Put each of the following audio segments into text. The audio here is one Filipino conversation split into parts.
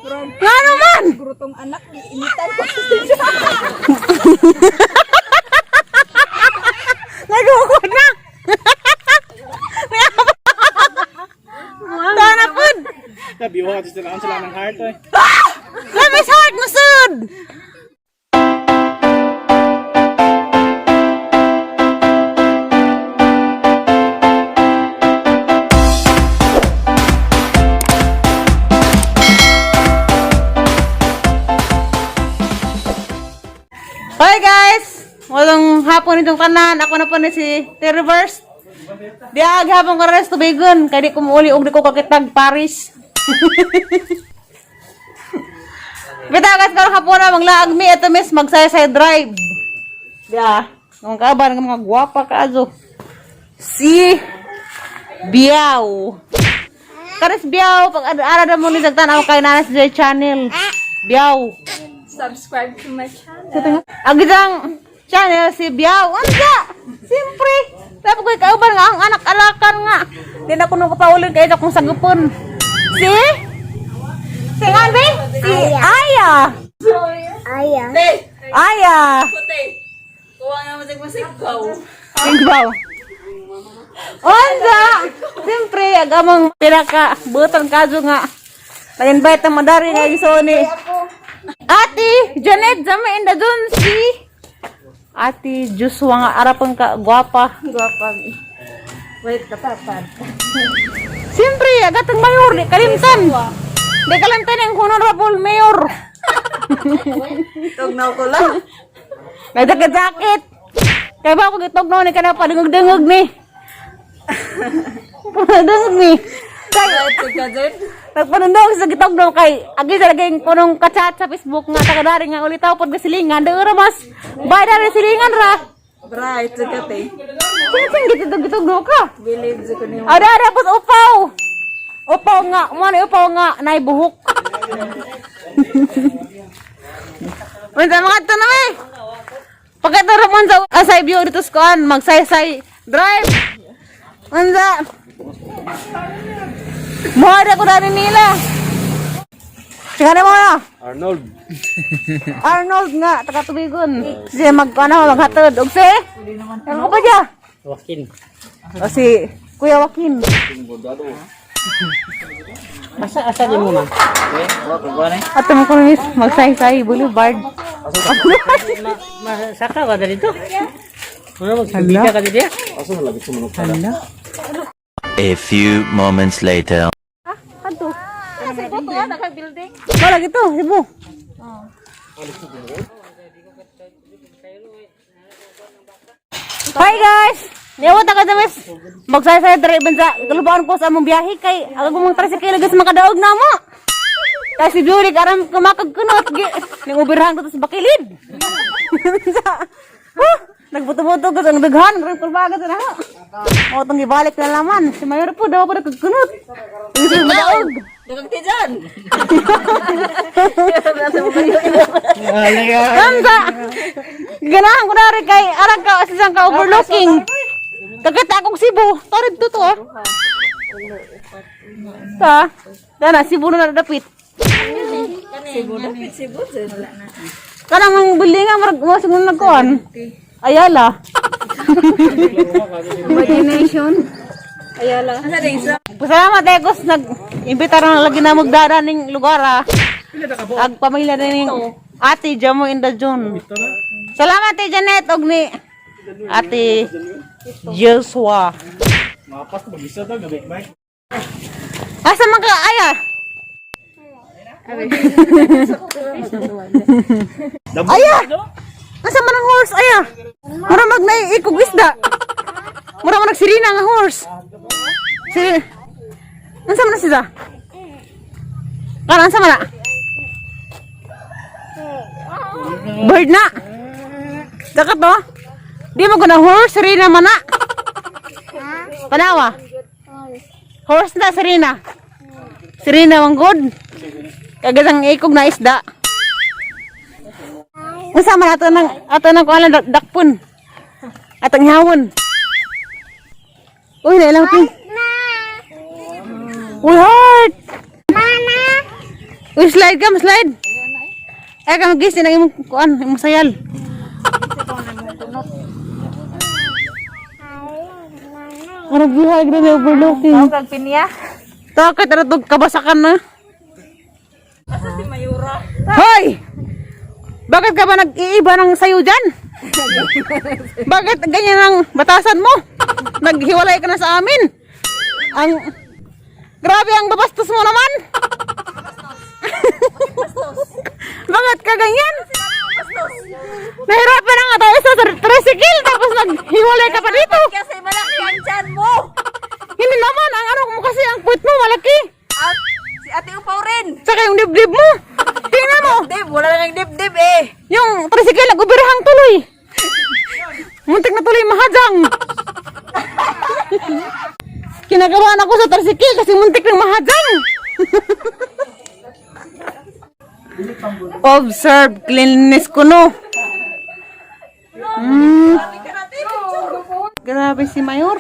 Nga naman! Siguro tong anak, initan ko. Nagukod na! Tana pud! Nabiwa ka sila ng heart eh. Lamis heart masud! Hi guys! Walang hapon itong tanan. Ako na po ni si T-Reverse. Di aghapon ko rin sa tubigon. Kaya di ko muuli og di ko kakitag Paris. Bita guys, karong hapon na maglaag mi ito miss magsaya-saya drive. Diya, ng kaban ng mga gwapa kaazo. Si Biao. Karis Biao, pag ara mo ni nagtanaw kay Nanas J channel. Biao. Subscribe to my channel. Agdang channel si Biao. Anda! Siyempre. Tapos ko ikauban nga ang anak alakan nga. Di na ko nung kapaulin kayo akong sagupon. Si? Si nga ba? Si Aya. Aya. Aya. Kuha nga masig-masigbaw. Sigbaw. Anda! Siyempre, agamang pinaka butan kaso nga. Na-invite ang madari nga iso ni Ate Janet Zama inda dun si Ate Joshua nga arapang ka gwapa. Wait, kapapad. Siyempre, agatang mayor, di kalimtan. Di kalimtan yung honorable mayor. Tugnaw ko lang. Nagdagat-dakit. Kaya ba pag itugnaw ni ka na padungog-dungog ni? Padungog ni. Kaya, nagpanundong sa gitugnaw kay agi sa laging punong kachat sa Facebook nga tagadari nga ulitaw pod gasilingan. Daura mas bayad silingan ra. Bright, sagate. Sing gitugnaw ka. Village ko niyo. Ada pos upaw. Upaw nga, mana upaw nga nay buhok. Unsa mga to na eh. Pagkatara man sa asay view dito sa kuan, magsaysay drive. Unsa? Mohada ko dari nila. Tingnan mo na. Arnold. Arnold nga taga tubigon. Siya maghatod og si. Ano pa dia? Joaquin. O si Kuya Joaquin. Asa din mo man? Eh, wala na. Ato mo ko miss magsaysay boulevard. Masaka ka dito. Ano magbibigay ka dito? Asa na lagi sumunod ka? A few moments later. Kanto. Sa to naka building. Wala gito, hibo. Hi guys. Niawat ka dames. Magsaya-saya diri bansa. Galubaan ko sa among biyahe kay agong tricycle gas makadaog na mo. Kay si Julie karam kumakagkunot ning ubirhang to sa bakilid. Nagbuto-buto ko sa daghan, rin kulbaga sa naho. O itong ibalik na laman. Si Mayor po, daw po nagkagunot. Ang isa madaog. Dagang tijan. Kamsa! Ganahan ko na rin kay arang ka, asisang ka overlooking. Kagkita akong Cebu. Torib to to. Ta? Dana, Cebu na nadapit. Cebu dapit Cebu. Kanang ang building nga, marag mo nagkuhan. Ayala. Imagination. Ayala. Asa din sa? Pasalamat Egos, nag-imbitar na lagi na magdara ng lugar ah. Ag pamilya na ng Ate Jamo in the June. Salamat Ate Janet og ni Ate Joshua. Mapas to mag-isa to, gabik-bike. Asa man ka aya? Aya! Asa man ang horse aya? Mura mag naiikog isda. Mura man nagsirina nga horse. Asa man na siya? Kanan sa man na? Bird na. Dakat to? Di mo guna horse, sirina man na. Panawa? Horse na, sirina. Sirina mang good. Kagasang ikog na isda. Masama nato ng kuala dakpon. Atang hawon. Uy, nailang pin. Uy, heart. Uy, slide ka, slide. Ay, ka mag-gising ng imong kuan, imong sayal. Arag buhay, grabe overlooking. Tawag kag pinya. Takot, ano itong kabasakan na? Asa si Mayura? Hoy! Bakit ka ba nag-iiba ng sayo dyan? Bakit ganyan ang batasan mo? Naghiwalay ka na sa amin. Grabe ang babastos mo naman. Bakit ka ganyan? Nahirapan na nga tayo sa tricycle tapos naghiwalay ka pa dito. Kasi malaki ang tiyan mo. Hindi naman, ang ano mo kasi ang puwit mo malaki. At si Ate Upaw rin. Saka yung dibdib mo. Tingnan mo. Dib, wala lang dib-dib eh. Yung tricycle nag-ubirahang tuloy. Muntik na tuloy mahadang. Kinagabahan ako sa tricycle kasi muntik ng mahadang. Observe cleanliness ko no. Grabe si Mayor.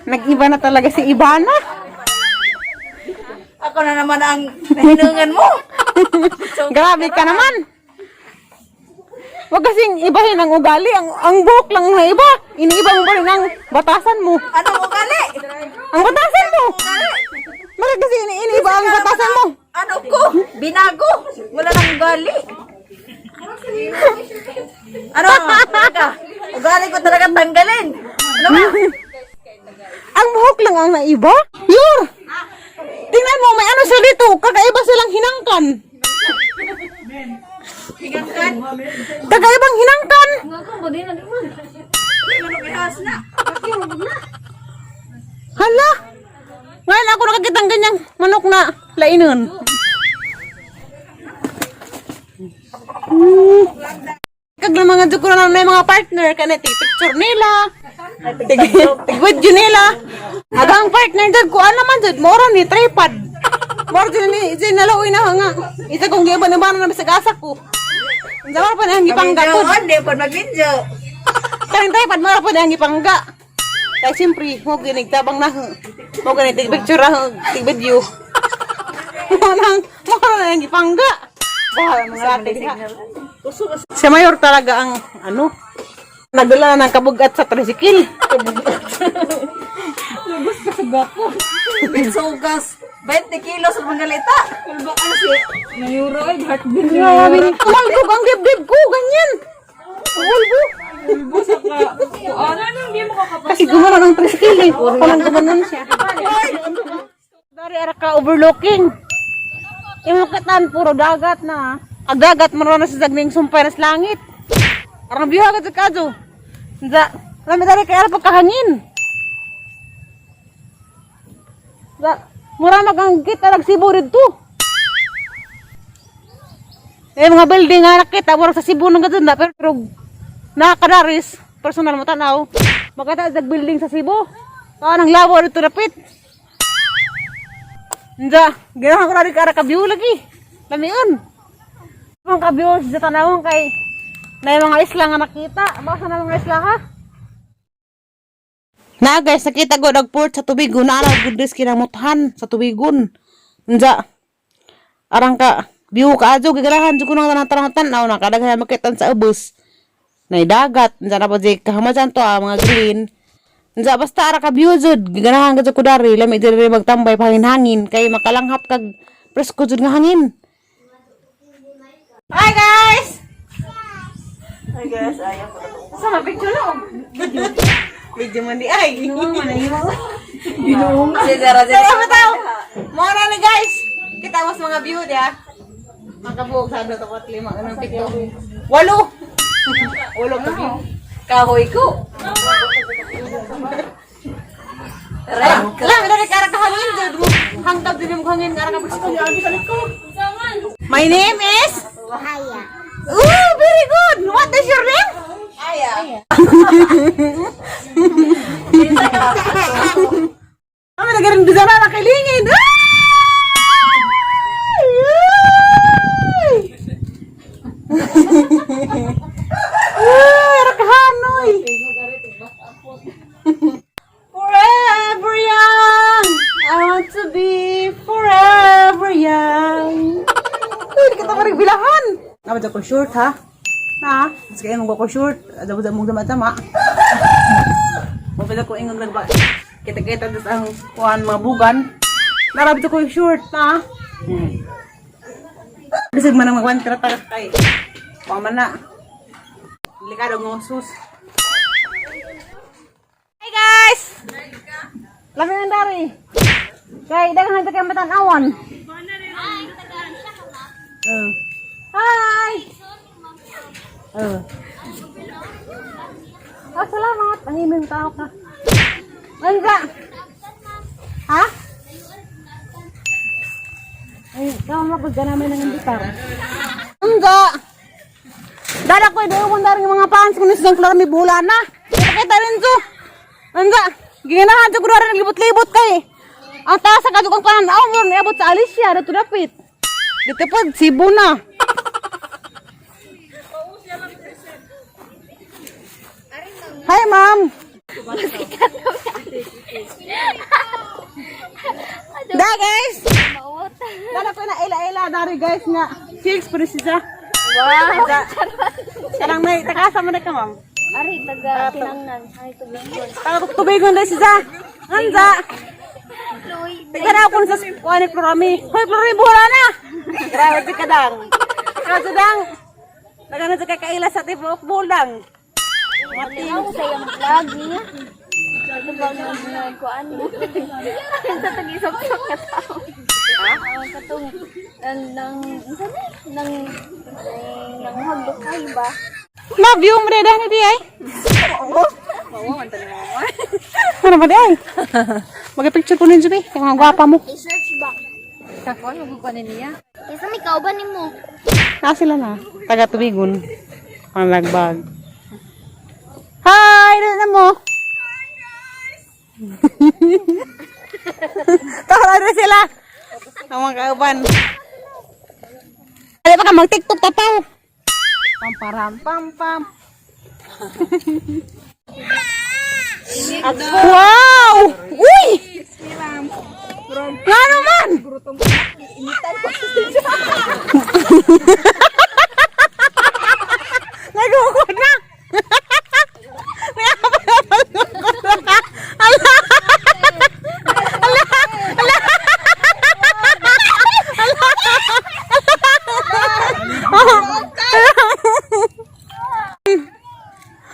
Nag-iba na talaga si Ibana. Ako na naman ang nahinungan mo. Grabe ka naman. Huwag kasing ibahin ang ugali. Ang buhok lang na iba. Iniiba mo pa rin ang batasan mo. Anong ugali? Ang batasan mo. Bakit kasi iniiba ang batasan mo? Ano ko? Binago. Wala nang ugali. Ano? Talaga? Ugali ko talaga tanggalin. Ano ba? Ang buhok lang ang naiba? Yor! Tingnan mo, may ano sila dito. Kakaiba silang hinangkan. Hinangkan? Kakaibang hinangkan. Hala! Ngayon ako nakakita ng ganyang manok na lainon. Kag lang mga dukuro na may mga partner kaneti picture nila. Tig-video nila. Agang partner dyan ko naman dyan mora ni tripod. Mora dyan ni nalaoy na nga. Isa kong giba na ba na sa gasa ko. Zawar pa na ang gipangga ko. Hindi po mag-video. Kaling tripod mora pa na ang gipangga. Kaya siyempre, mo ginigtabang na. Mo ginigtig picture na, tig-video. Mora na ang gipangga. Bahala mga lating ha. Si Mayor talaga ang ano, nagdala ng kabugat sa tricycle. Lubos ka sa gako. Sugas. 20 kilos sa manggalita. Kulba ano si Mayura ay heartbeat. Malbog ang dibdib ko, ganyan. Malbog. Kasi gumana ng tricycle eh. Parang gumanon siya. Dari ara ka overlooking. Imukitan, puro dagat na. Ang dagat, maroon na sa zagning sumpay na sa langit. Parang biyo agad sa kaso. Lami dari kaya pagkahangin. Mura magang kita nagsibo rin to. Eh, mga building nga nakita, mura sa Cebu nung ganda. Pero nakakadaris, personal mo tanaw. Magkata sa building sa Cebu. Nang labo rito napit. Nda, ginahan ko na rin kara kabiyo lagi. Lamiun. Ang kabiyo sa tanawang kay na yung mga isla nga nakita. Baka na mga isla ha? Na guys, nakita ko nagport sa tubigon. Naarag goodness kinamutahan sa tubigon. Nda, arang ka, biyo ka adyo, gigarahan. Diyo ko nang tanang-tanaw na kadaghan makitan sa ubos. Naidagat. Nda na po di kahamasan to mga green. Nza basta ara ka biuzod giganahan ka sa kudari lami diri magtambay hangin kay makalanghap kag presko jud nga hangin. Hi guys. Ay guys, ayaw ko. Sama picture no. Video man di ay. Binuong. Sigara din. Sama tayo. Mo na ni guys. Kita mas mga view dia. Makabuog sa 2 4 5 anong pito. 8. 8 ka view. Kahoy ko. Lang dari kara ka hangin jud mo. Hangtap din mo hangin kara ka presko. My name is Haya. Oh, very good. What is your name? Aya. Kami nagarin di sana nakilingin. Rakahanoy. Forever young. I want to be forever young. marig bilahan. Nabad ako short ha. Na, mas kaya ko short. Adabod mong dama-dama. Mabad ako ingong nagba. Kita-kita das ang kuan mga bugan. Narabit ako short ha. Bisig man ang magwan tara-tara kay. Paman na. Delikado ng sus. Hey guys! Lagi ng dari. Kay dagang handa kay matanawan. Hi! Oh, salamat. Ang iming tao ka. Anga! Ha? Ay, kaya mapagka namin ng imbitar. Anga! Dada ko, doon dari ng mga fans kung nisang klaro may bulan na. Kita rin to. Anga! Ginahan sa kunwari ng libot-libot kay. Ang taas sa kadukang pananaw mo, may abot sa Alicia, dito dapit. Dito po, Cebu na. Hi, ma'am. Da, guys. Dala ko na ila-ila dari, guys, nga. Six, precisa. Wow. Sarang may takasa mo na ka, ma'am. Ari, taga Tinangnan. Ay, tubigon. Tubigon na siya. Anza. Tigara ako sa kuha ni Florami. Hoy, Florami, buhala na. Grabe si Kadang. Grabe si Kadang. Taga na sa kakaila sa tipo of buldang. Mati ako sa iyong vlog niya. Ito ba ang kuhaan mo? Sa tag-isok-sok ka tao. Katong, nang hagdukay ba? Ma-view mo rin na di ay. Oo, ang tanong mo. Ano ba di ay? Mag-picture ko ninyo eh. Yung mga gwapa mo. I-search ba? Kakon, magkukunin niya. Isa may kauban ni mo. Sila na. Taga Tubigon. Panglagbag. Hi! Ano na mo? Tara na sila. Ang mga kauban. Ano pa ka mag-tiktok tapaw? Pamparam pam pam. Wow! Uy! Nga naman! Nagukod na!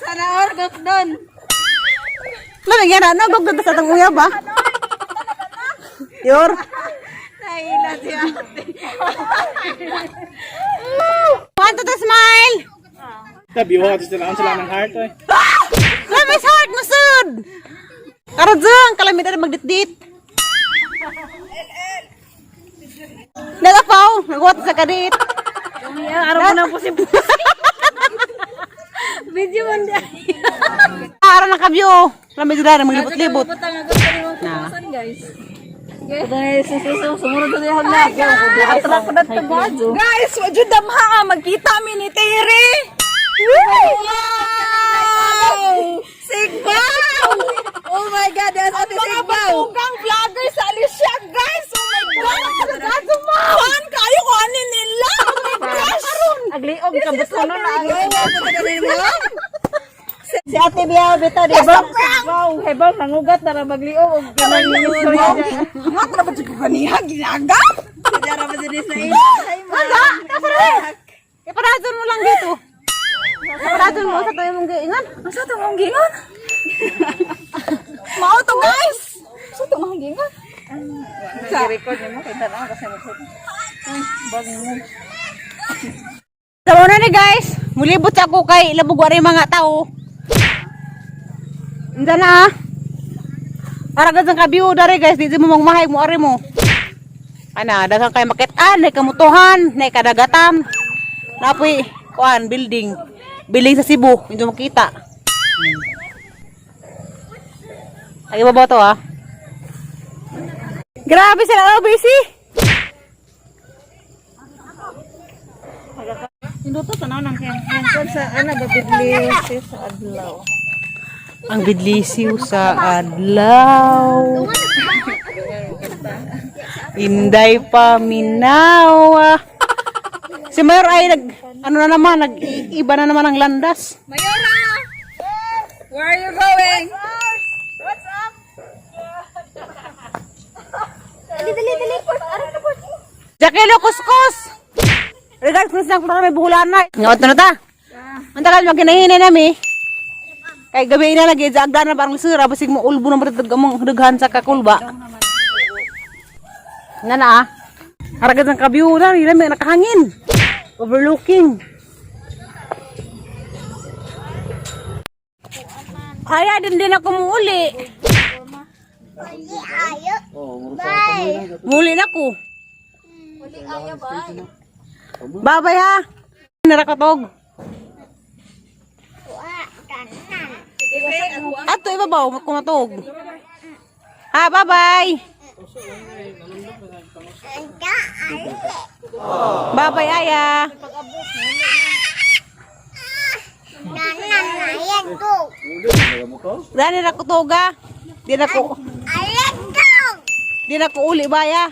Sana orgot doon. Lamigyan na, nagugod sa itong uyab ba? Yor. Naila si ate. Want to smile? Tabi ho, gusto lang sila ng heart eh. Lamis heart mo sud. Karodzong, kalamitan na magdit-dit. Nagapaw, nagwat sa kadit. Araw mo na po si video mo na. Araw na kabyo. Lamig na maglibot-libot. Na. Guys. Guys, sumunod na yung hagla. Atrak ko na tagado. Guys, wadyo damha magkita mi ni Terry. Wow! Sigbaw! Oh my God, that's Ate Sigbaw. Mga batugang vlogger sa Alicia, guys. Oh my God, tagado mo. Saan kayo ko anin nila? Oh my gosh. Agliog ka ba sa na? Si Ate Biao, bito, di ba? Hebang, nangugat na magliog. Ganang ninyo. Nga, trabaho ko kaniha, ginagam. Sigara ba din sa ina? Wala, kasaray. Iparazon mo lang dito. Iparazon mo sa tayo mong gaingan. Asa ito mong gingon? Mao to, guys. Asa ito mong gingon? Nag-record niyo mo, kita lang kasi magsuot. So, una na guys. Mulibot sa ako kay labugwari mga tao. Hindi na ah. Para gazang kabiyo dari guys. Di mo magmahay mo ari mo. Ana, dagang kay makitaan, nay kamutuhan, nay kadagatan. Napoy, kuan, building. Building sa Cebu, hindi mo makita. Ay, iba ba ito ah? Grabe sila, oh, busy. Induto tanaw nang yang sa ana babidli sa adlaw. Ang bidlisiw sa adlaw. Inday paminaw. Si Mayor ay ano na naman, iba na naman ang landas. Mayora! Where are you going? What's up? Dali. Jakilo kuskus. Regards kung saan may buhulan na. Ngawat na ta. Ang tagal magkinahinay nami. Kay gabi na lagi, agda na parang sira. Basig mo ulbo na matatagamang daghan sa kakulba. Nga na ah. Haragad ng kabiyo na, may nakahangin. Overlooking. Kaya din ako muuli. Muli na ko. Babay ha. Narakatog. Ato ibabaw kumatog. Ha, bye-bye. Bye-bye, Aya. Dani na ko toga. Di na ko uli baya.